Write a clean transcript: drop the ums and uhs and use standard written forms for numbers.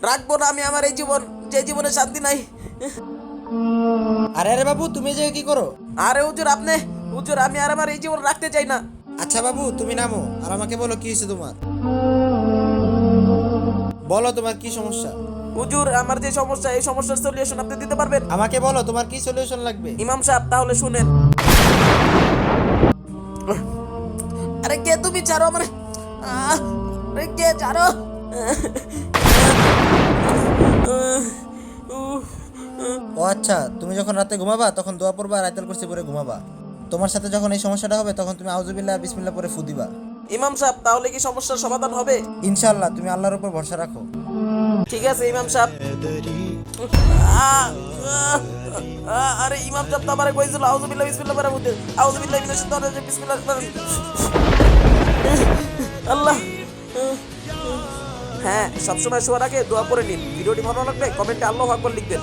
রাখবো না আমি আমার এই জীবন, যে জীবনে শান্তি নাই। আরে আরে বাবু, তুমি যে কি করো? আরে হুজুর আপনি, হুজুর আমি আর আমার এই জীবন রাখতে চাই না। আচ্ছা বাবু, তুমি নামো আর আমাকে বলো কি হয়েছে তোমার। বলো তোমার কি সমস্যা। হুজুর আমার যে সমস্যা, এই সমস্যার সলিউশন আপনি দিতে পারবেন? আমাকে বলো তোমার কি সলিউশন লাগবে। ইমাম সাহেব তাহলে শুনেন। আরে কে তুমি, ছাড়ো আমার। আরে কে, ছাড়ো। ও আচ্ছা, তুমি যখন রাতে ঘুমাবা তখন দোয়া পড়বা আর আয়াতুল কুরসি পড়ে ঘুমাবা। তোমার সাথে যখন এই সমস্যাটা হবে তখন তুমি আউযুবিল্লাহ বিসমিল্লাহ পড়ে ফু দিবা। ইমাম সাহেব তাহলে কি সমস্যার সমাধান হবে? ইনশাআল্লাহ, তুমি আল্লাহর উপর ভরসা রাখো। ঠিক আছে ইমাম সাহেব। আরে ইমাম সাহেব তো আমারে কইছিল আউযুবিল্লাহ বিসমিল্লাহ পড়ে মুতে। আউযুবিল্লাহ মিনাশ শাইতানির রাজিম, বিসমিল্লাহির রহমানির রহিম। আল্লাহ। হ্যাঁ, সবসময় শোয়ার আগে দোয়া পড়ে নিন। ভিডিওটি ভালো লাগলে কমেন্টে আল্লাহু আকবার লিখবেন।